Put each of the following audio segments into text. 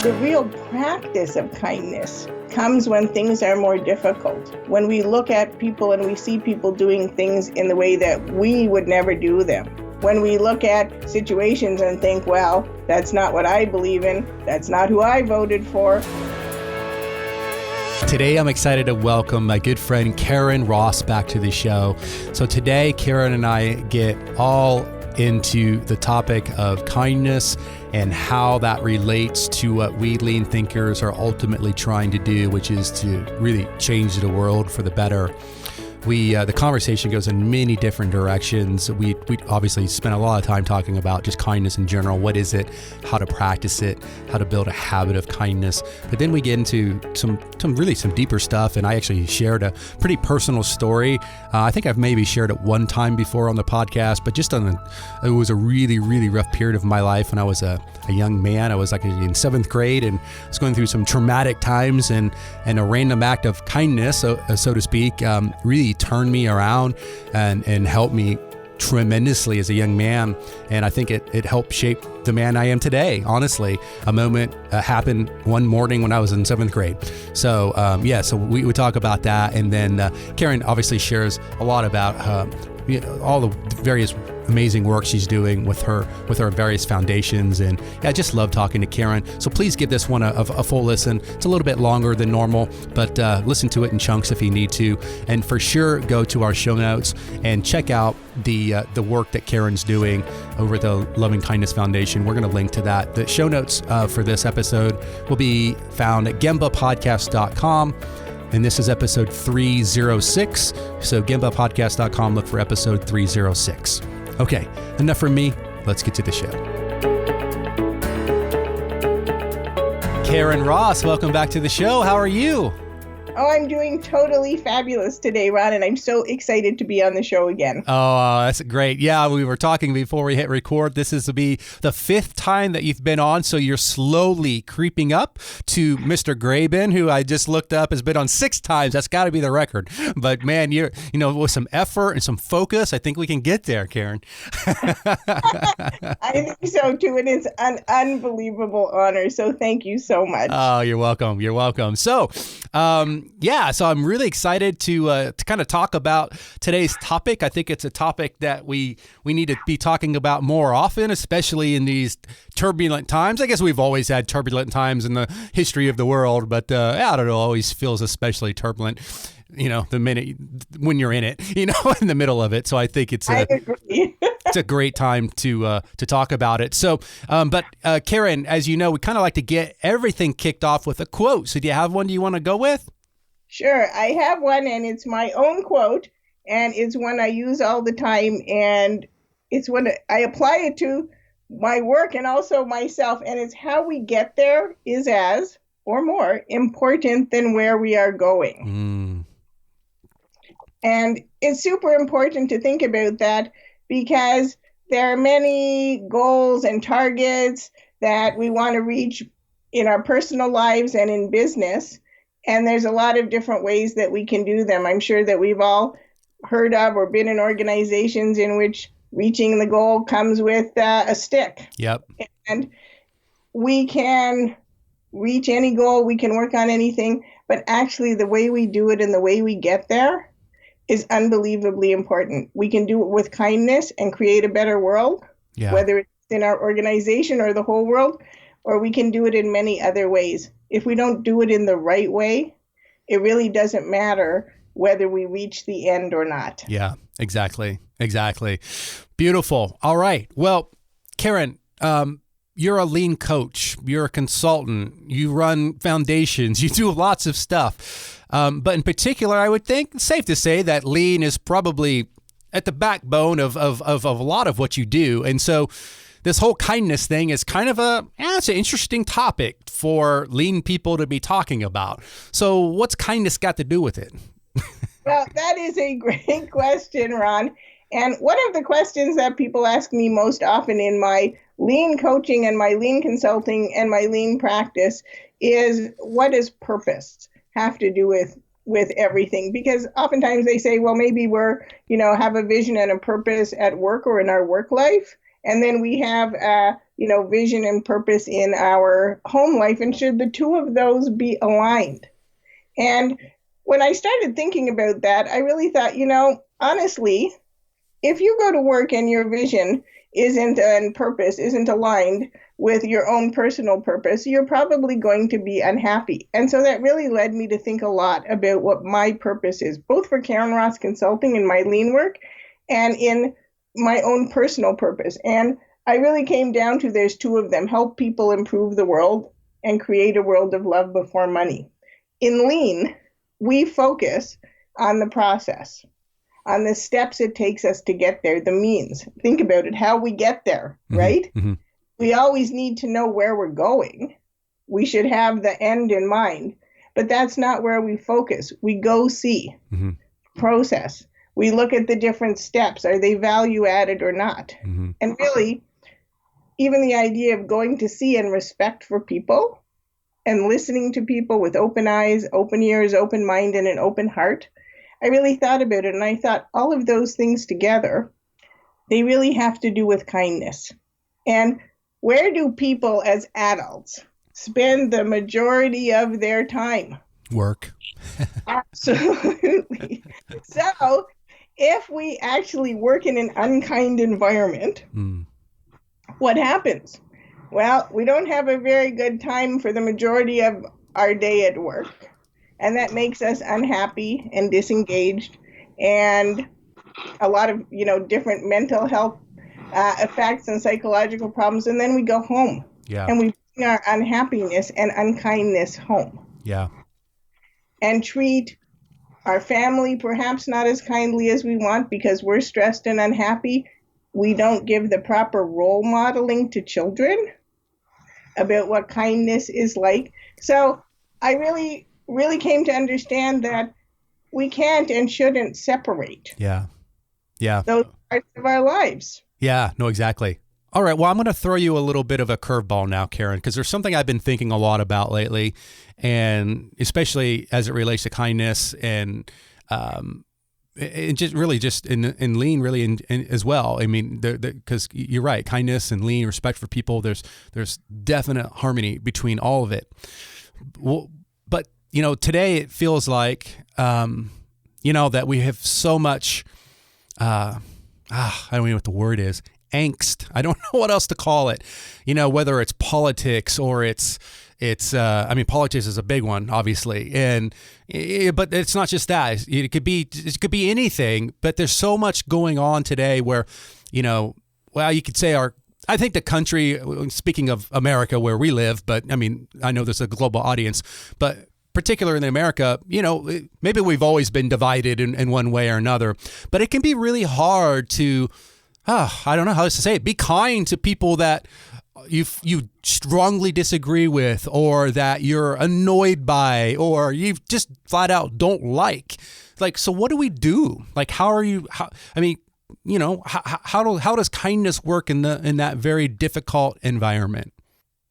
The real practice of kindness comes when things are more difficult. When we look at people and we see people doing things in the way that we would never do them. When we look at situations and think, well, that's not what I believe in, that's not who I voted for. Today, I'm excited to welcome my good friend Karyn Ross back to the show. So today, Karyn and I get all into the topic of kindness and how that relates to what we lean thinkers are ultimately trying to do, which is to really change the world for the better. The conversation goes in many different directions. We obviously spent a lot of time talking about just kindness in general. What is it? How to practice it? How to build a habit of kindness? But then we get into some deeper stuff. And I actually shared a pretty personal story. I think I've maybe shared it one time before on the podcast, but it was a really, really rough period of my life when I was a young man. I was like in 7th grade and I was going through some traumatic times, and a random act of kindness, so to speak, really turned me around and helped me tremendously as a young man. And I think it helped shape the man I am today. Honestly, a moment happened one morning when I was in 7th grade. So so we talk about that. And then Karyn obviously shares a lot about all the various amazing work she's doing with her various foundations. And I just love talking to Karyn. So please give this one a full listen. It's a little bit longer than normal, but listen to it in chunks if you need to. And for sure, go to our show notes and check out the work that Karyn's doing over the Loving Kindness Foundation. We're going to link to that. The show notes for this episode will be found at gembapodcast.com. And this is episode 306. So gembapodcast.com, look for episode 306. Okay, enough from me. Let's get to the show. Karyn Ross, welcome back to the show. How are you? Oh, I'm doing totally fabulous today, Ron, and I'm so excited to be on the show again. Oh, that's great. Yeah, we were talking before we hit record. This is to be the 5th time that you've been on, so you're slowly creeping up to Mr. Graben, who I just looked up has been on 6 times. That's got to be the record. But man, with some effort and some focus, I think we can get there, Karyn. I think so too. It is an unbelievable honor. So thank you so much. Oh, you're welcome. You're welcome. So, so I'm really excited to kind of talk about today's topic. I think it's a topic that we need to be talking about more often, especially in these turbulent times. I guess we've always had turbulent times in the history of the world, but I don't know, always feels especially turbulent, the minute when you're in it, in the middle of it. So I think I agree. It's a great time to talk about it. So, but Karyn, as you know, we kind of like to get everything kicked off with a quote. So do you have one you want to go with? Sure. I have one, and it's my own quote, and it's one I use all the time, and it's one I apply it to my work and also myself, and it's how we get there is as, or more, important than where we are going. And it's super important to think about that because there are many goals and targets that we want to reach in our personal lives and in business. And there's a lot of different ways that we can do them. I'm sure that we've all heard of or been in organizations in which reaching the goal comes with a stick. Yep. And we can reach any goal, we can work on anything, but actually the way we do it and the way we get there is unbelievably important. We can do it with kindness and create a better world, whether it's in our organization or the whole world, or we can do it in many other ways. If we don't do it in the right way, it really doesn't matter whether we reach the end or not. Yeah, exactly. Beautiful. All right. Well, Karyn, you're a lean coach. You're a consultant. You run foundations. You do lots of stuff. But in particular, I would think it's safe to say that lean is probably at the backbone of a lot of what you do. And so this whole kindness thing is kind of it's an interesting topic for lean people to be talking about. So what's kindness got to do with it? Well, that is a great question, Ron. And one of the questions that people ask me most often in my lean coaching and my lean consulting and my lean practice is, what does purpose have to do with everything? Because oftentimes they say, well, maybe we're, have a vision and a purpose at work or in our work life. And then we have, vision and purpose in our home life, and should the two of those be aligned? And when I started thinking about that, I really thought, honestly, if you go to work and your vision and purpose isn't aligned with your own personal purpose, you're probably going to be unhappy. And so that really led me to think a lot about what my purpose is, both for Karyn Ross Consulting and my lean work, and in my own personal purpose. And I really came down to there's two of them: help people improve the world and create a world of love before money. In lean, we focus on the process, on the steps it takes us to get there, the means. Think about it, how we get there, right? Mm-hmm. We always need to know where we're going. We should have the end in mind, but that's not where we focus. We go see, process. We look at the different steps. Are they value added or not? And really, even the idea of going to see and respect for people and listening to people with open eyes, open ears, open mind, and an open heart, I really thought about it, and I thought all of those things together, they really have to do with kindness. And where do people as adults spend the majority of their time? Work. Absolutely. So if we actually work in an unkind environment, what happens? Well, we don't have a very good time for the majority of our day at work. And that makes us unhappy and disengaged, and a lot of, different mental health effects and psychological problems. And then we go home and we bring our unhappiness and unkindness home. Yeah. And treat our family perhaps not as kindly as we want because we're stressed and unhappy. We don't give the proper role modeling to children about what kindness is like. So I really came to understand that we can't and shouldn't separate those parts of our lives. Yeah, no, exactly. All right. Well, I'm going to throw you a little bit of a curveball now, Karyn, because there's something I've been thinking a lot about lately, and especially as it relates to kindness and just in lean, really, in as well. I mean, because you're right, kindness and lean, respect for people. There's definite harmony between all of it. Well, but today it feels like that we have so much. I don't know what the word is. Angst. I don't know what else to call it. Whether it's politics or it's politics is a big one, obviously. But it's not just that. It could be anything, but there's so much going on today where, you could say I think the country, speaking of America where we live, but I mean, I know there's a global audience, but particular in America, maybe we've always been divided in one way or another, but it can be really hard to, I don't know how else to say it, be kind to people that you strongly disagree with, or that you're annoyed by, or you just flat out don't like. Like, so what do we do? Like, how does kindness work in that very difficult environment?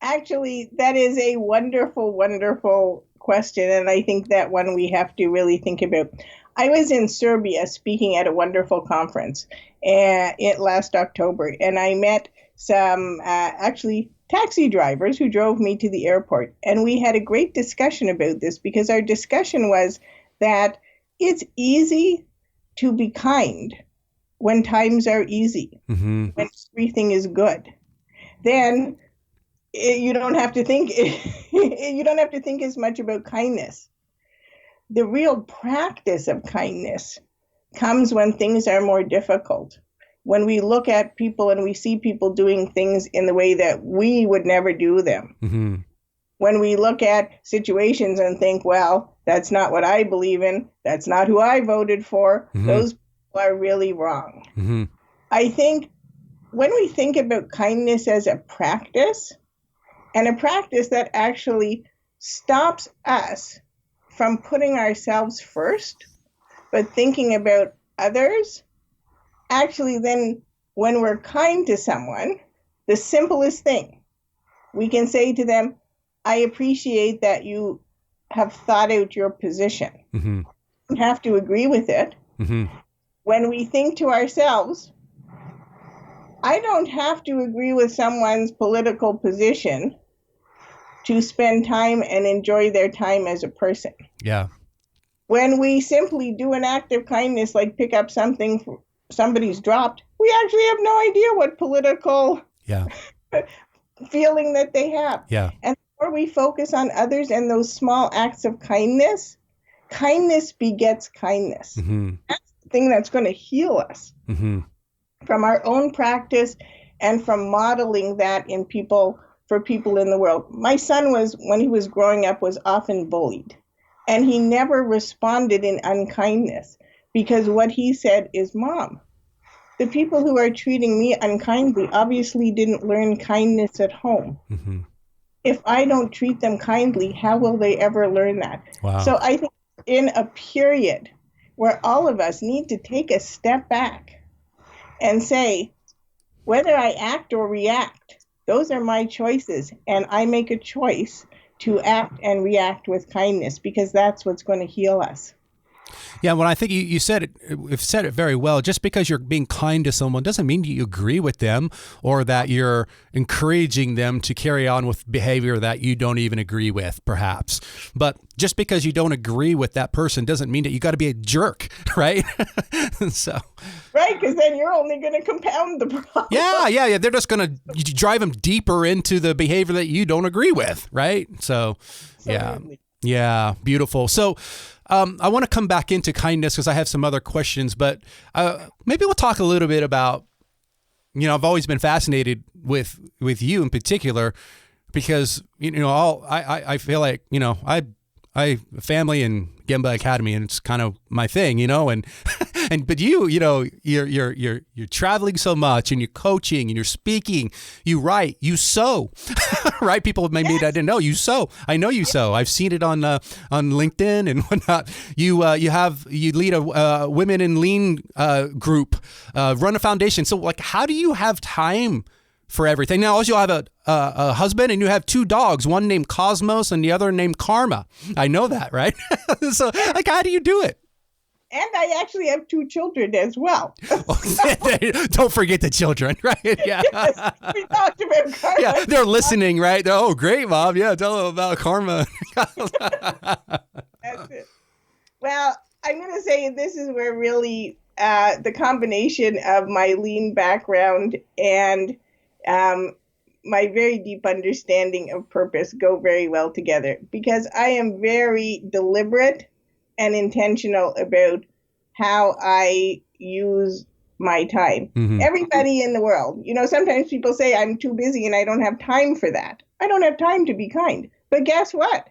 Actually, that is a wonderful, wonderful question, and I think that one we have to really think about. I was in Serbia speaking at a wonderful conference last October, and I met some actually taxi drivers who drove me to the airport, and we had a great discussion about this, because our discussion was that it's easy to be kind when times are easy, when everything is good. Then you don't have to think as much about kindness. The real practice of kindness comes when things are more difficult, when we look at people and we see people doing things in the way that we would never do them. When we look at situations and think, well, that's not what I believe in, that's not who I voted for, those people are really wrong. I think when we think about kindness as a practice, and a practice that actually stops us from putting ourselves first, but thinking about others, actually then when we're kind to someone, the simplest thing, we can say to them, I appreciate that you have thought out your position. You don't have to agree with it. When we think to ourselves, I don't have to agree with someone's political position to spend time and enjoy their time as a person. Yeah. When we simply do an act of kindness, like pick up something somebody's dropped, we actually have no idea what political Yeah. feeling that they have. Yeah. And the more we focus on others and those small acts of kindness, kindness begets kindness. Mm-hmm. That's the thing that's going to heal us Mm-hmm. from our own practice and from modeling that in people, for people in the world. My son was, when he was growing up, was often bullied. And he never responded in unkindness because what he said is, Mom, the people who are treating me unkindly obviously didn't learn kindness at home. Mm-hmm. If I don't treat them kindly, how will they ever learn that? Wow. So I think in a period where all of us need to take a step back and say, whether I act or react, those are my choices. And I make a choice to act and react with kindness because that's what's going to heal us. Yeah, well, I think you said it very well. Just because you're being kind to someone doesn't mean you agree with them or that you're encouraging them to carry on with behavior that you don't even agree with, perhaps. But just because you don't agree with that person doesn't mean that you got to be a jerk, right? So. Right, because then you're only going to compound the problem. Yeah. They're just going to drive them deeper into the behavior that you don't agree with, right? So, Absolutely. Yeah, beautiful. So, I want to come back into kindness because I have some other questions, but maybe we'll talk a little bit about, I've always been fascinated with you in particular because, I feel like, I family in Gemba Academy and it's kind of my thing, but you're traveling so much and you're coaching and you're speaking, you write, you sew, right? People maybe I didn't know you sew. I know you sew. I've seen it on LinkedIn and whatnot. You lead a women in lean group, run a foundation. So like, how do you have time for everything? Now, also you have a husband and you have two dogs, one named Cosmos and the other named Karma. I know that, right? So like, how do you do it? And I actually have two children as well. Don't forget the children, right? Yeah. Yes, we talked about Karma. Yeah, they're listening, right? Oh, great, Mom. Yeah, tell them about Karma. That's it. Well, I'm going to say this is where really the combination of my lean background and my very deep understanding of purpose go very well together because I am very deliberate and intentional about how I use my time. Mm-hmm. Everybody in the world, sometimes people say I'm too busy and I don't have time for that. I don't have time to be kind. But guess what?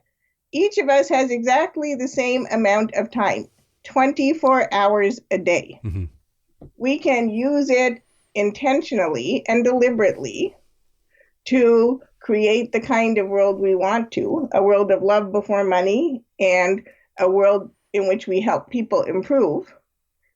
Each of us has exactly the same amount of time, 24 hours a day. Mm-hmm. We can use it intentionally and deliberately to create the kind of world we want to, a world of love before money and a world in which we help people improve.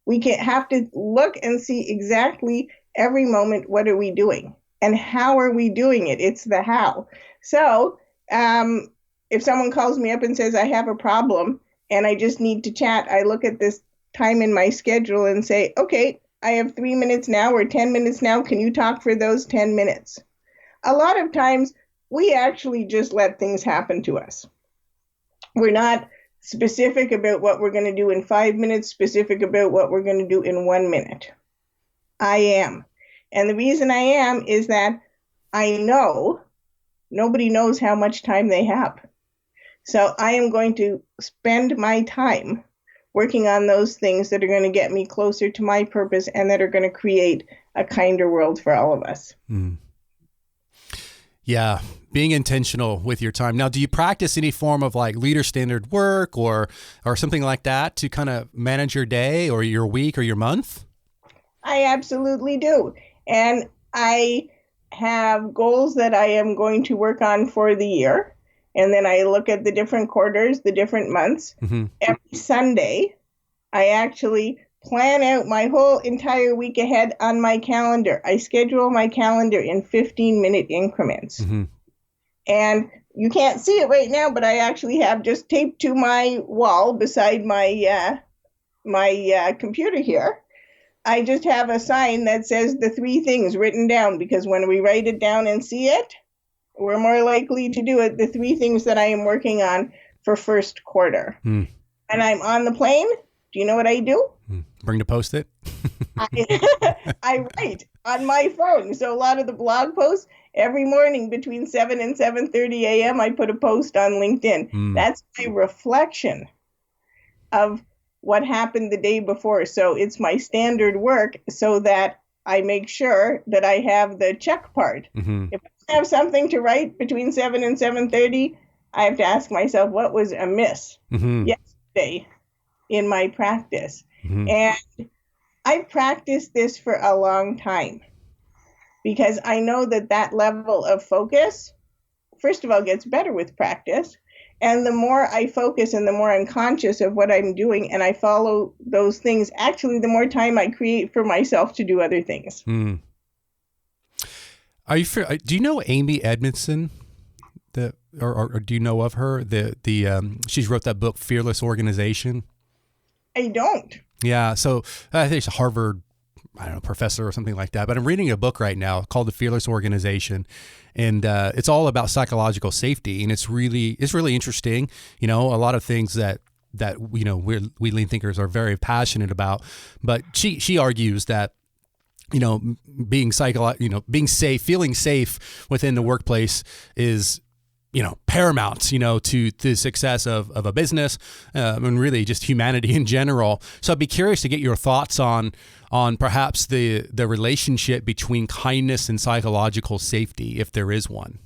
We can have to look and see exactly every moment, what are we doing and how are we doing it? It's the how. So if someone calls me up and says, I have a problem and I just need to chat, I look at this time in my schedule and say, okay, I have 3 minutes now or 10 minutes now. Can you talk for those 10 minutes? A lot of times we actually just let things happen to us. We're not specific about what we're going to do in 5 minutes, specific about what we're going to do in 1 minute. I am. And the reason I am is that I know nobody knows how much time they have. So I am going to spend my time working on those things that are going to get me closer to my purpose and that are going to create a kinder world for all of us. Mm. Yeah, being intentional with your time. Now, do you practice any form of like leader standard work or something like that to kind of manage your day or your week or your month? I absolutely do. And I have goals that I am going to work on for the year. And then I look at the different quarters, the different months. Mm-hmm. Every Sunday, I actually plan out my whole entire week ahead on my calendar. I schedule my calendar in 15-minute increments. Mm-hmm. And you can't see it right now, but I actually have just taped to my wall beside my computer here I just have a sign that says the 3 things written down, because when we write it down and see it, we're more likely to do it. The 3 things that I am working on for first quarter. And I'm on the plane. Do you know what I do? Bring the Post-it. I write on my phone. So a lot of the blog posts, every morning between 7 and 7:30 a.m., I put a post on LinkedIn. That's my reflection of what happened the day before. So it's my standard work, so that I make sure that I have the check part. If I have something to write between 7 and 7:30, I have to ask myself, what was amiss yesterday in my practice? And I've practiced this for a long time, because I know that that level of focus, first of all, gets better with practice. And the more I focus and the more I'm conscious of what I'm doing and I follow those things, actually, the more time I create for myself to do other things. Are you? Do you know Amy Edmondson? Or do you know of her? She's wrote that book, Fearless Organization. I don't. Yeah, so I think it's a Harvard, professor or something like that. But I'm reading a book right now called The Fearless Organization, and it's all about psychological safety, and it's really interesting. A lot of things that we lean thinkers are very passionate about. But she argues that being safe, feeling safe within the workplace is paramount, to the success of a business, and really just humanity in general. So I'd be curious to get your thoughts on perhaps the relationship between kindness and psychological safety, if there is one.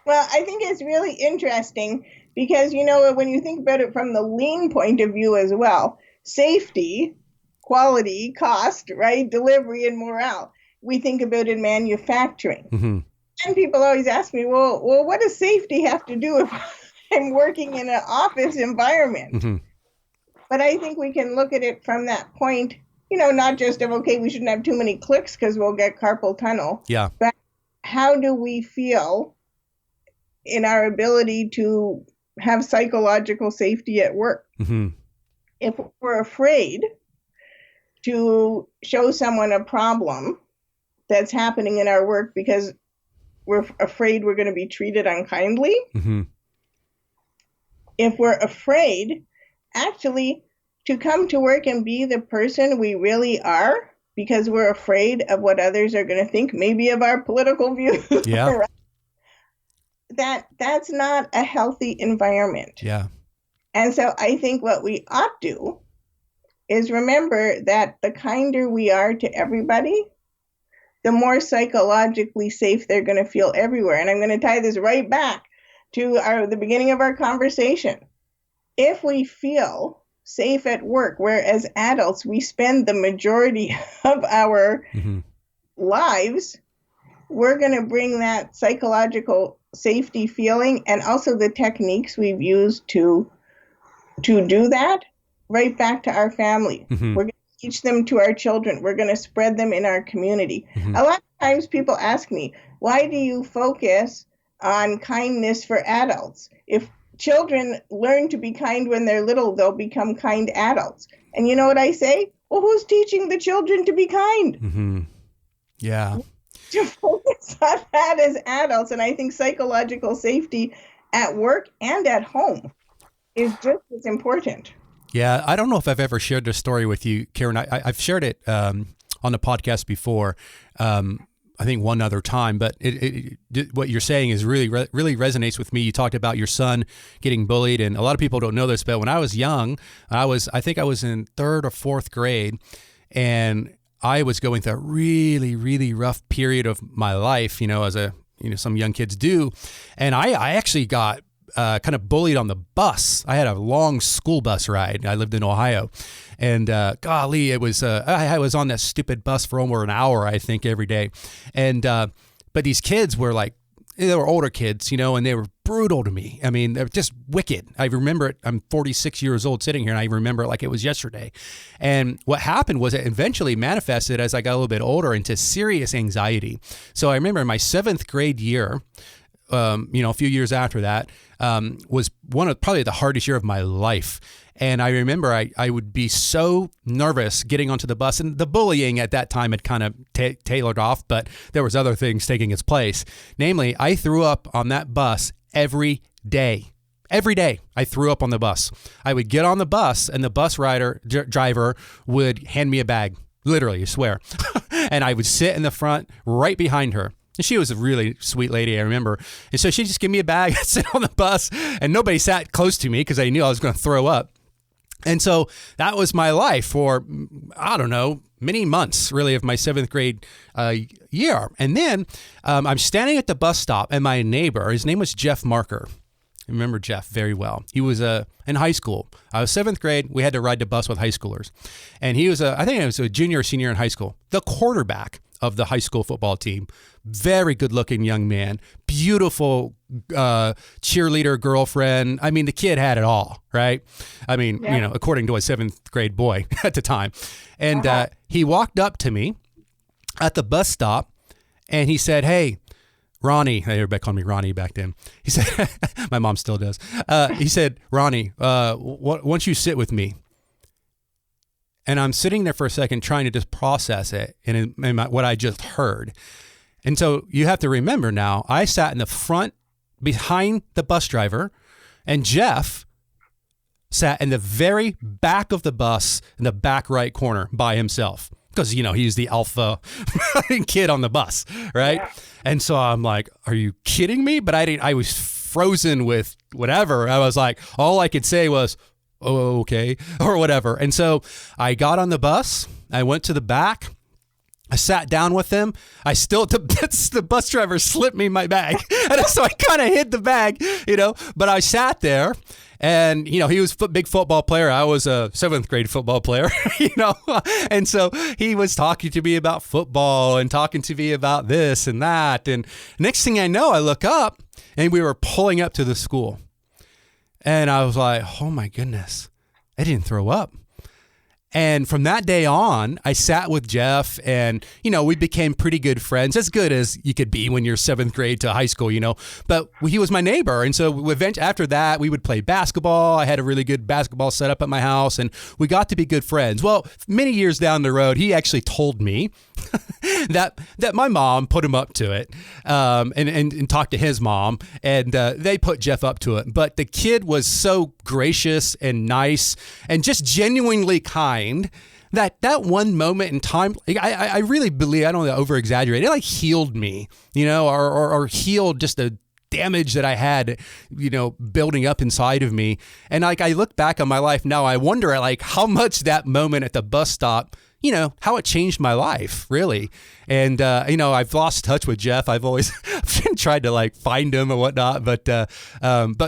Well, I think it's really interesting because, when you think about it from the lean point of view as well, safety, quality, cost, right, delivery, and morale, we think about in manufacturing. And people always ask me, well, what does safety have to do if I'm working in an office environment? But I think we can look at it from that point, not just of, okay, we shouldn't have too many clicks because we'll get carpal tunnel. Yeah. But how do we feel in our ability to have psychological safety at work? If we're afraid to show someone a problem that's happening in our work because we're afraid we're going to be treated unkindly. If we're afraid, actually, to come to work and be the person we really are, because we're afraid of what others are going to think, maybe of our political views. Yeah. That's not a healthy environment. Yeah. And so I think what we ought to do is remember that the kinder we are to everybody, the more psychologically safe they're going to feel everywhere. And I'm going to tie this right back to the beginning of our conversation. If we feel safe at work, where as adults we spend the majority of our lives, we're going to bring that psychological safety feeling and also the techniques we've used to do that right back to our family. We're going to teach them to our children. We're going to spread them in our community. A lot of times people ask me, why do you focus on kindness for adults? If children learn to be kind when they're little, they'll become kind adults. And you know what I say? Well, who's teaching the children to be kind? Yeah. To focus on that as adults. And I think psychological safety at work and at home is just as important. Yeah, I don't know if I've ever shared this story with you, Karyn. I've shared it on the podcast before, I think one other time, but what you're saying is really resonates with me. You talked about your son getting bullied, and a lot of people don't know this, but when I was young, I think I was in 3rd or 4th grade, and I was going through a really, really rough period of my life, as some young kids do, and I actually got kind of bullied on the bus. I had a long school bus ride. I lived in Ohio, and golly, it was I was on that stupid bus for over an hour, I think, every day. And but these kids were they were older kids, and they were brutal to me. I mean, they're just wicked. I remember it. I'm 46 years old sitting here, and I remember it like it was yesterday. And what happened was it eventually manifested as I got a little bit older into serious anxiety. So I remember in my 7th grade year, a few years after that, was one of probably the hardest year of my life. And I remember I would be so nervous getting onto the bus, and the bullying at that time had kind of tailored off, but there was other things taking its place. Namely, I threw up on that bus every day. Every day I threw up on the bus. I would get on the bus and the bus driver would hand me a bag, literally, I swear. And I would sit in the front right behind her. And she was a really sweet lady, I remember. And so she'd just give me a bag, I'd sit on the bus, and nobody sat close to me because they knew I was going to throw up. And so that was my life for, I don't know, many months, really, of my 7th grade year. And then I'm standing at the bus stop, and my neighbor, his name was Jeff Marker. I remember Jeff very well. He was in high school. I was 7th grade. We had to ride the bus with high schoolers. And he was, I think he was a junior or senior in high school, the quarterback of the high school football team. Very good looking young man, beautiful cheerleader girlfriend. I mean, the kid had it all, right? I mean, according to a 7th grade boy at the time. And he walked up to me at the bus stop and he said, "Hey, Ronnie," everybody called me Ronnie back then. He said, my mom still does. He said, "Ronnie, why don't you sit with me?" And I'm sitting there for a second trying to just process it and what I just heard. And so you have to remember now, I sat in the front behind the bus driver, and Jeff sat in the very back of the bus in the back right corner by himself. Because, he's the alpha kid on the bus, right? Yeah. And so I'm like, are you kidding me? But I was frozen with whatever. I was like, all I could say was, "Oh, okay," or whatever. And so I got on the bus. I went to the back. I sat down with him. The bus driver slipped me my bag. And so I kind of hid the bag, but I sat there. And, he was a big football player. I was a 7th grade football player, and so he was talking to me about football and talking to me about this and that. And next thing I know, I look up and we were pulling up to the school. And I was like, oh my goodness, I didn't throw up. And from that day on, I sat with Jeff and, we became pretty good friends, as good as you could be when you're 7th grade to high school, but he was my neighbor. And so after that, we would play basketball. I had a really good basketball setup at my house and we got to be good friends. Well, many years down the road, he actually told me that my mom put him up to it and talked to his mom and they put Jeff up to it. But the kid was so gracious and nice and just genuinely kind that one moment in time, I really believe, I don't over exaggerate, it healed me, or healed just the damage that I had, building up inside of me. And I look back on my life now, I wonder how much that moment at the bus stop, how it changed my life, really. And, I've lost touch with Jeff. I've always tried to find him and whatnot. But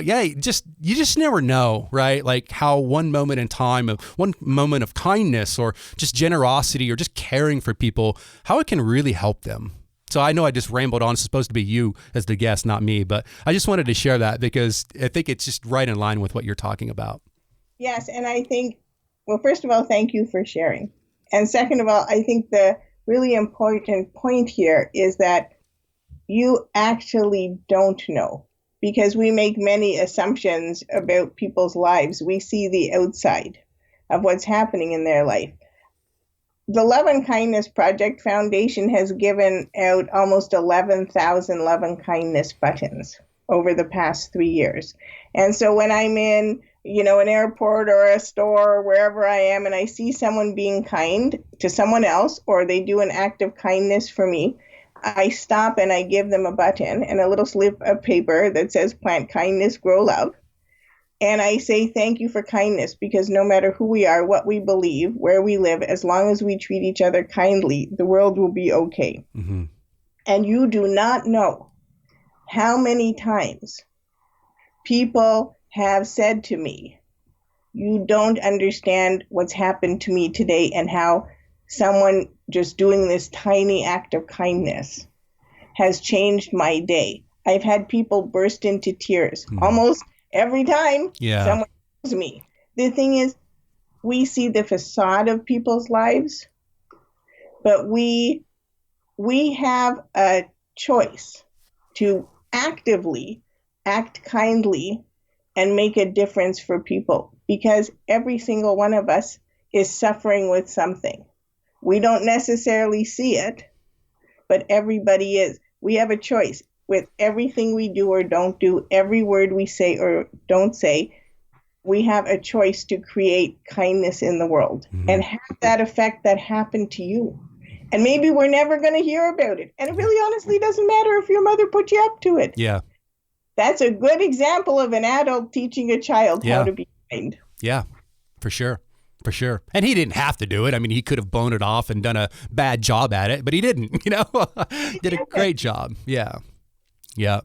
yeah, you just never know, right? How one moment in time, one moment of kindness or just generosity or just caring for people, how it can really help them. So I know I just rambled on. It's supposed to be you as the guest, not me. But I just wanted to share that because I think it's just right in line with what you're talking about. Yes. And I think, well, first of all, thank you for sharing. And second of all, I think the really important point here is that you actually don't know, because we make many assumptions about people's lives. We see the outside of what's happening in their life. The Love and Kindness Project Foundation has given out almost 11,000 love and kindness buttons over the past 3 years. And so when I'm in an airport or a store or wherever I am, and I see someone being kind to someone else, or they do an act of kindness for me, I stop and I give them a button and a little slip of paper that says "Plant kindness, grow love." And I say, thank you for kindness, because no matter who we are, what we believe, where we live, as long as we treat each other kindly, the world will be okay. Mm-hmm. And you do not know how many times people have said to me, "You don't understand what's happened to me today," and how someone just doing this tiny act of kindness has changed my day. I've had people burst into tears almost every time someone tells me. The thing is, we see the facade of people's lives, but we have a choice to actively act kindly and make a difference for people, because every single one of us is suffering with something. We don't necessarily see it, but everybody is. We have a choice with everything we do or don't do, every word we say or don't say. We have a choice to create kindness in the world and have that effect that happened to you. And maybe we're never going to hear about it. And it really honestly doesn't matter if your mother put you up to it. Yeah. That's a good example of an adult teaching a child how to be kind. Yeah, for sure. For sure. And he didn't have to do it. I mean, he could have blown it off and done a bad job at it, but he didn't, did a great job. Yeah. Yeah.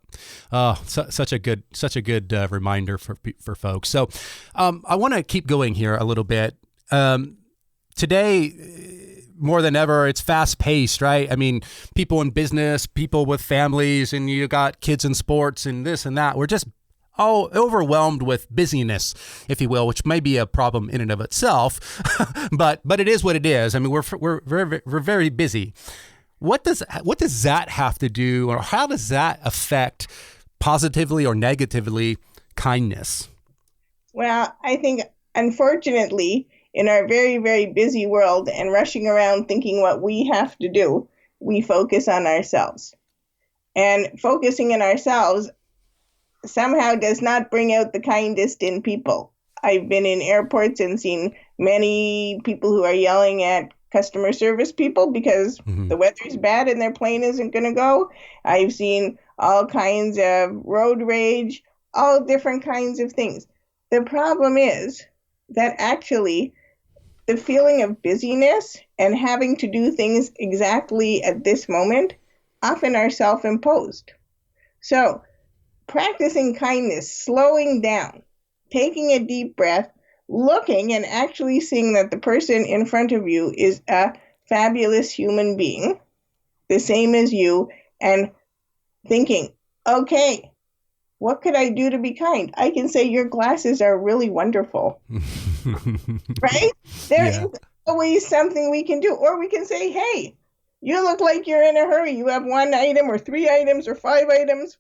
Such a good reminder for folks. So I want to keep going here a little bit. Today, more than ever, it's fast paced, right? I mean, people in business, people with families, and you got kids in sports and this and that. We're just all overwhelmed with busyness, if you will, which may be a problem in and of itself, but it is what it is. I mean, we're very busy. What does that have to do, or how does that affect positively or negatively kindness? Well, I think, unfortunately, in our very, very busy world and rushing around thinking what we have to do, we focus on ourselves. And focusing on ourselves somehow does not bring out the kindest in people. I've been in airports and seen many people who are yelling at customer service people because the weather's bad and their plane isn't going to go. I've seen all kinds of road rage, all different kinds of things. The problem is that actually the feeling of busyness and having to do things exactly at this moment often are self-imposed. So practicing kindness, slowing down, taking a deep breath, looking and actually seeing that the person in front of you is a fabulous human being, the same as you, and thinking, okay, what could I do to be kind? I can say your glasses are really wonderful, right? There is always something we can do. Or we can say, hey, you look like you're in a hurry. You have 1 item or 3 items or 5 items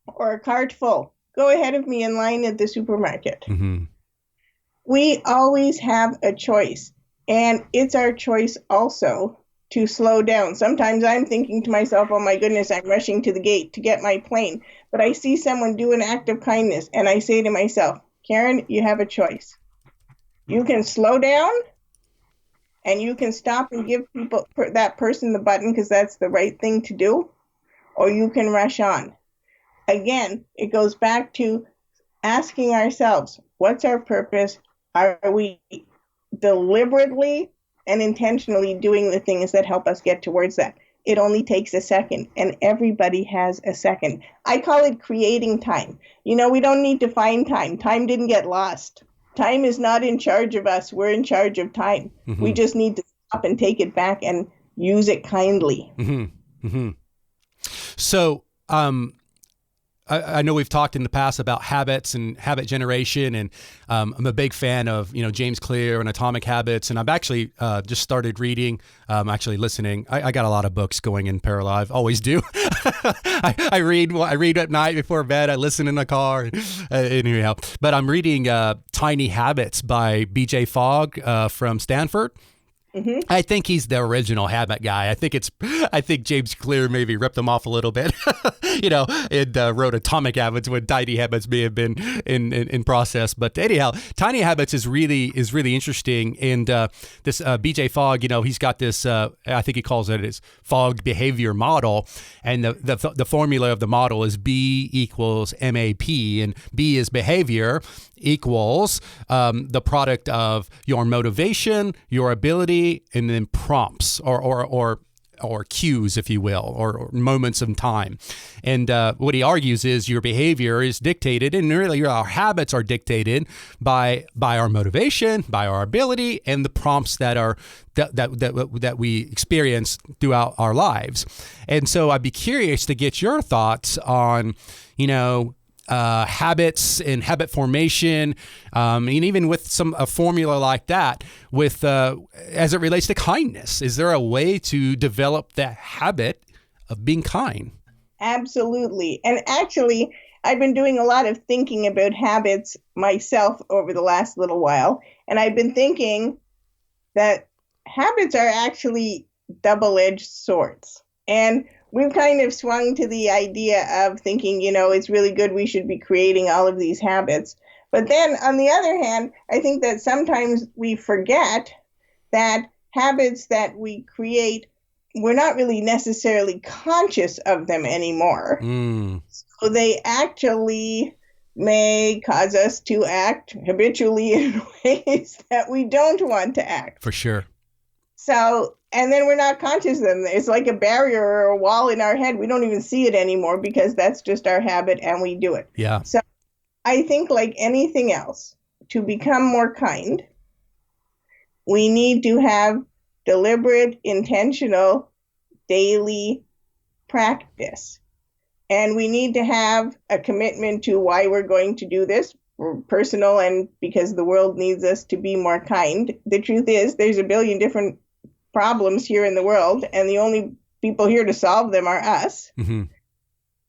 or a cart full. Go ahead of me in line at the supermarket. We always have a choice, and it's our choice also to slow down. Sometimes I'm thinking to myself, oh my goodness, I'm rushing to the gate to get my plane. But I see someone do an act of kindness, and I say to myself, Karyn, you have a choice. You can slow down, and you can stop and give that person the button because that's the right thing to do, or you can rush on. Again, it goes back to asking ourselves, what's our purpose? Are we deliberately and intentionally doing the things that help us get towards that? It only takes a second, and everybody has a second. I call it creating time. We don't need to find time. Time didn't get lost. Time is not in charge of us. We're in charge of time. We just need to stop and take it back and use it kindly. So, I know we've talked in the past about habits and habit generation, and I'm a big fan of, James Clear and Atomic Habits, and I've actually just started reading, actually listening. I got a lot of books going in parallel. I always do. I read at night before bed. I listen in the car. Anyhow, but I'm reading Tiny Habits by B.J. Fogg from Stanford. I think he's the original habit guy. I think James Clear maybe ripped him off a little bit, and wrote Atomic Habits when Tiny Habits may have been in process. But anyhow, Tiny Habits is really interesting. And this BJ Fogg, he's got this, I think he calls it his Fogg behavior model. And the formula of the model is B equals MAP, and B is behavior equals the product of your motivation, your ability, and then prompts or cues, if you will, or moments of time. And what he argues is your behavior is dictated, and really our habits are dictated by our motivation, by our ability, and the prompts that we experience throughout our lives. And so I'd be curious to get your thoughts on, habits and habit formation, and even with a formula like that, with as it relates to kindness. Is there a way to develop that habit of being kind? Absolutely. And actually, I've been doing a lot of thinking about habits myself over the last little while. And I've been thinking that habits are actually double-edged swords. And we've kind of swung to the idea of thinking, it's really good, we should be creating all of these habits. But then on the other hand, I think that sometimes we forget that habits that we create, we're not really necessarily conscious of them anymore. So they actually may cause us to act habitually in ways that we don't want to act. For sure. So, and then we're not conscious of them. It's like a barrier or a wall in our head. We don't even see it anymore because that's just our habit and we do it. Yeah. So I think like anything else, to become more kind, we need to have deliberate, intentional, daily practice. And we need to have a commitment to why we're going to do this, personal and because the world needs us to be more kind. The truth is, there's a billion different problems here in the world, and the only people here to solve them are us. Mm-hmm.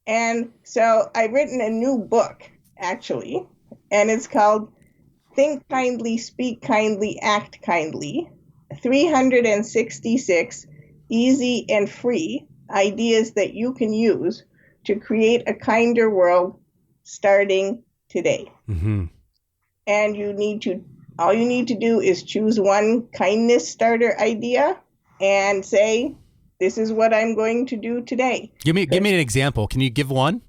And so I've written a new book, actually, and it's called Think Kindly, Speak Kindly, Act Kindly, 366 easy and free ideas that you can use to create a kinder world starting today. Mm-hmm. And all you need to do is choose one kindness starter idea and say, this is what I'm going to do today. Give me an example. Can you give one?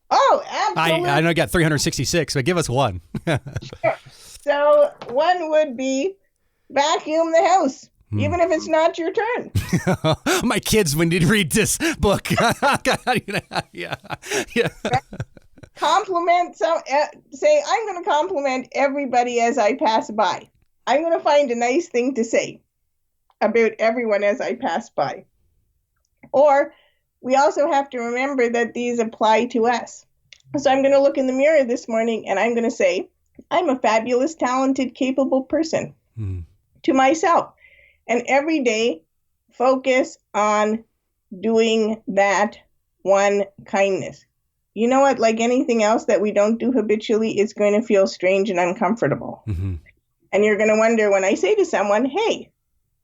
Oh, absolutely. I know you got 366, but give us one. Sure. So one would be vacuum the house, even if it's not your turn. My kids would need to read this book. Yeah. Compliment say, I'm going to compliment everybody as I pass by. I'm going to find a nice thing to say about everyone as I pass by. Or we also have to remember that these apply to us. So I'm going to look in the mirror this morning and I'm going to say, I'm a fabulous, talented, capable person to myself. And every day, focus on doing that one kindness. You know what? Like anything else that we don't do habitually, it's going to feel strange and uncomfortable. Mm-hmm. And you're going to wonder when I say to someone, hey,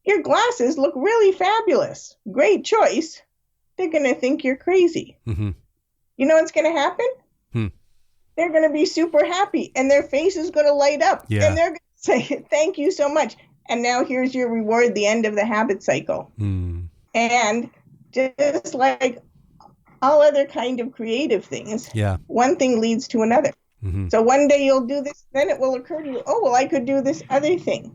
your glasses look really fabulous. Great choice. They're going to think you're crazy. Mm-hmm. You know what's going to happen? They're going to be super happy and their face is going to light up. Yeah. And they're going to say, thank you so much. And now here's your reward, the end of the habit cycle. And just like all other kind of creative things, one thing leads to another. Mm-hmm. So one day you'll do this, then it will occur to you, oh, well, I could do this other thing.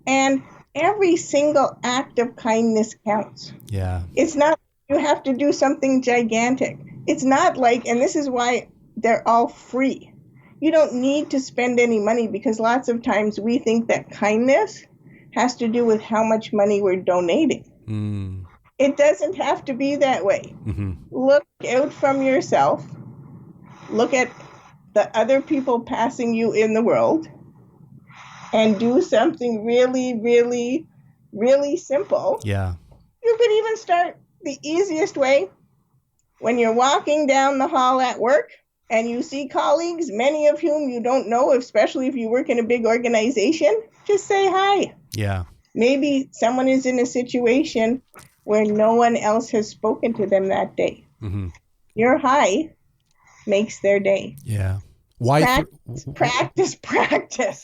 And every single act of kindness counts. Yeah. It's not, you have to do something gigantic. It's not like, and this is why they're all free. You don't need to spend any money because lots of times we think that kindness has to do with how much money we're donating. It doesn't have to be that way. Mm-hmm. Look out from yourself. Look at the other people passing you in the world and do something really, really, really simple. Yeah. You could even start the easiest way when you're walking down the hall at work and you see colleagues, many of whom you don't know, especially if you work in a big organization, just say hi. Yeah. Maybe someone is in a situation where no one else has spoken to them that day. Mm-hmm. Your hi makes their day. Yeah. Why practice.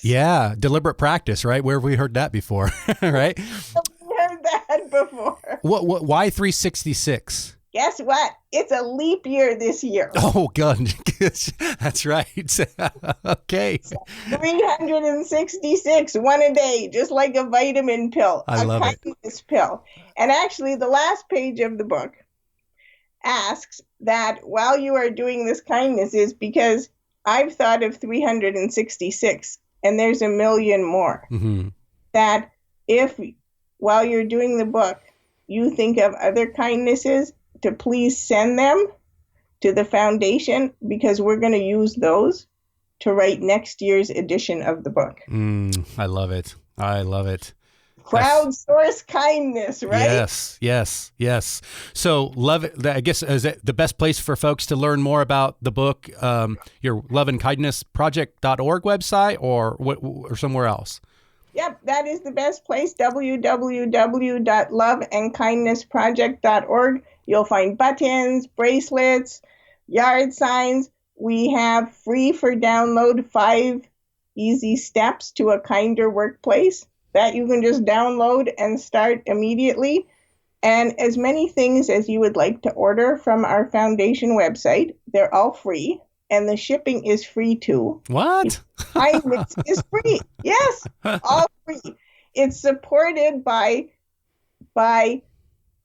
Yeah. Deliberate practice, right? Where have we heard that before? Right? We heard that before. Why 366? Guess what? It's a leap year this year. Oh, God. That's right. Okay. 366, one a day, just like a vitamin pill. I love it. A kindness pill. And actually, the last page of the book asks that while you are doing this kindness is because I've thought of 366, and there's a million more. Mm-hmm. That if, while you're doing the book, you think of other kindnesses, to please send them to the foundation because we're going to use those to write next year's edition of the book. I love it. I love it. Crowdsource kindness, right? Yes, yes, yes. So I guess, is it the best place for folks to learn more about the book, your loveandkindnessproject.org website, or somewhere else? Yep, that is the best place, www.loveandkindnessproject.org. You'll find buttons, bracelets, yard signs. We have free for download 5 easy steps to a kinder workplace that you can just download and start immediately. And as many things as you would like to order from our foundation website, they're all free. And the shipping is free too. What? Kindness is free. Yes, all free. It's supported by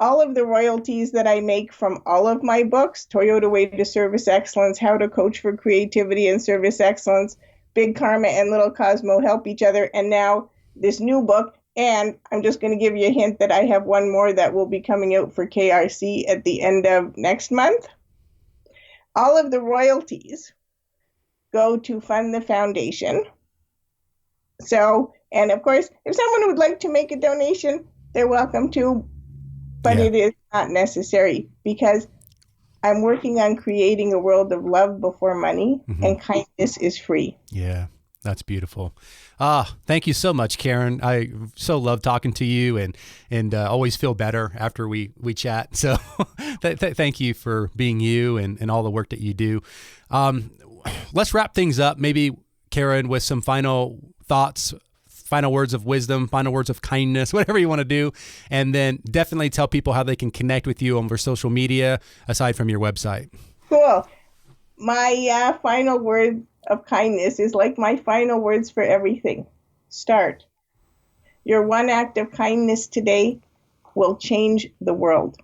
all of the royalties that I make from all of my books: Toyota Way to Service Excellence, How to Coach for Creativity and Service Excellence, Big Karma and Little Cosmo Help Each Other, and now this new book. And I'm just going to give you a hint that I have one more that will be coming out for KRC at the end of next month. All of the royalties go to fund the foundation. So, and of course, if someone would like to make a donation, they're welcome to, but It is not necessary, because I'm working on creating a world of love before money, and kindness is free. Yeah, that's beautiful. Thank you so much, Karyn. I so love talking to you, and always feel better after we chat. So thank you for being you and all the work that you do. Let's wrap things up, maybe, Karyn, with some final thoughts, final words of wisdom, final words of kindness, whatever you want to do. And then definitely tell people how they can connect with you over social media, aside from your website. Cool. My final word of kindness is like my final words for everything. Start. Your one act of kindness today will change the world.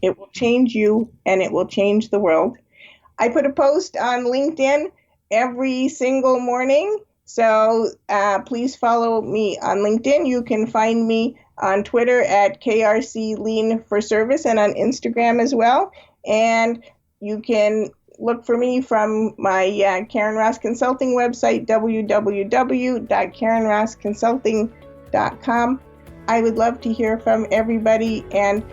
It will change you, and it will change the world. I put a post on LinkedIn every single morning, so please follow me on LinkedIn. You can find me on Twitter at KRC Lean for Service, and on Instagram as well. And you can look for me from my Karyn Ross Consulting website, www.karynrossconsulting.com. I would love to hear from everybody. And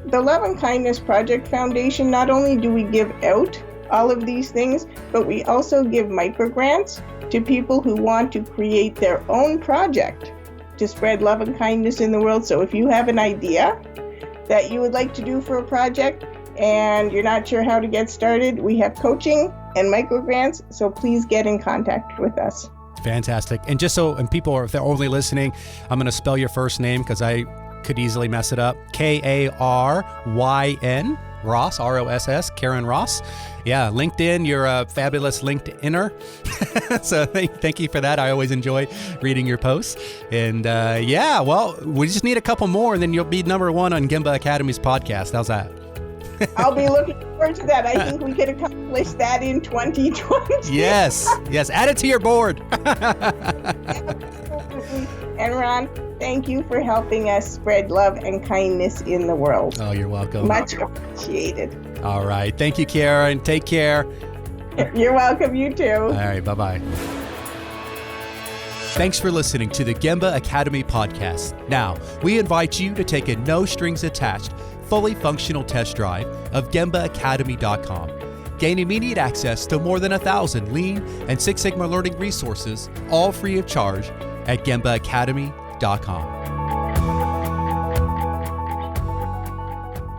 the Love and Kindness Project Foundation, not only do we give out all of these things, but we also give microgrants to people who want to create their own project to spread love and kindness in the world. So if you have an idea that you would like to do for a project, and you're not sure how to get started, we have coaching and microgrants, so please get in contact with us. Fantastic. And just so, and people, if they're only listening, I'm going to spell your first name because I could easily mess it up. Karyn, Ross, R-O-S-S, Karyn Ross. Yeah, LinkedIn, you're a fabulous LinkedIner. So thank you for that. I always enjoy reading your posts. And well, we just need a couple more, and then you'll be number one on Gemba Academy's podcast. How's that? I'll be looking forward to that. I think we could accomplish that in 2020. Yes. Add it to your board. Absolutely. And Ron, thank you for helping us spread love and kindness in the world. Oh, you're welcome. Much appreciated. All right. Thank you, Karyn. Take care. You're welcome. You too. All right. Bye-bye. Thanks for listening to the Gemba Academy podcast. Now, we invite you to take a no-strings-attached, fully functional test drive of GembaAcademy.com. Gain immediate access to more than 1,000 Lean and Six Sigma learning resources, all free of charge, at GembaAcademy.com.